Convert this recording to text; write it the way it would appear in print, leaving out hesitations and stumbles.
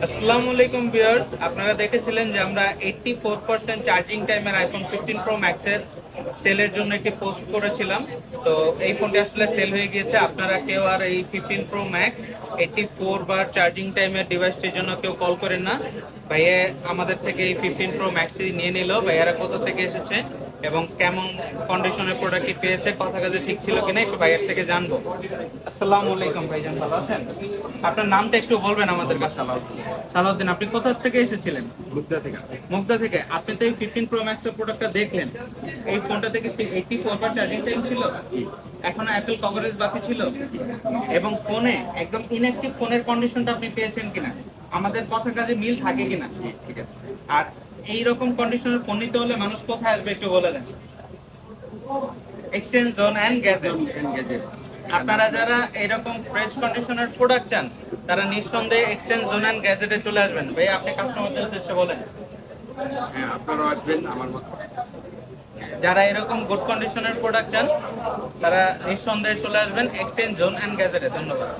আসসালামু আলাইকুম ভিউয়ার্স, আপনারা দেখেছিলেন যে আমরা 84% চার্জিং টাইমের আইফোন 15 প্রো ম্যাক্স এর সেলের জন্য একটি পোস্ট করেছিলাম। তো এই ফোনটি আসলে সেল হয়ে গিয়েছে। আপনারা কেউ আর এই 15 প্রো ম্যাক্স 84 বার চার্জিং টাইমের ডিভাইসটির জন্য কেউ কল করেন না। ভাইয়া আমাদের থেকে এই 15 প্রো ম্যাক্সই নিয়ে নিল। ভাইয়ারা কোথা থেকে এসেছে এবং কেমন কন্ডিশনের প্রোডাক্টটি পেয়েছে, কথা কাজে ঠিক ছিল কিনা একটু ভাইয়ের থেকে জানবো। আসসালামু আলাইকুম ভাইজান, ভালো আছেন? আপনার নামটা একটু বলবেন আমাদের কাছে। সালাউদ্দিন, আপনি কোথা থেকে এসেছিলেন? মুদ্রা থেকে। মুগদা থেকে। আপনি তো এই 15 প্রো ম্যাক্স এর প্রোডাক্টটা দেখলেন, এই ফোনটা থেকে 84 বার চার্জিং টাইম ছিল, এখনো অ্যাপল কভারেজ বাকি ছিল, এবং ফোনে একদম ইনঅ্যাক্টিভ ফোনের কন্ডিশনটা আপনি পেয়েছেন কিনা, আমাদের কথা কাজে মিল থাকে কিনা। ঠিক আছে। আর এই রকম কন্ডিশনের ফোন নিতে হলে মানুষ কোথায় আসবে একটু বলে দেন। Exchange zone and gadget. Gadget. আপনারা যারা এরকম ফ্রেশ কন্ডিশনের প্রোডাক্ট চান, তারা নিঃসন্দেহে এক্সচেঞ্জ জোন অ্যান্ড গ্যাজেটে চলে আসবেন। ভাই, আপনি কাস্টমারদের উদ্দেশ্যে বলেন। হ্যাঁ, আপনারাও আসবেন আমার মতো। যারা এরকম গুড কন্ডিশনের প্রোডাক্ট চান, তারা নিঃসন্দেহে চলে আসবেন এক্সচেঞ্জ জোন অ্যান্ড গ্যাজেটে। ধন্যবাদ।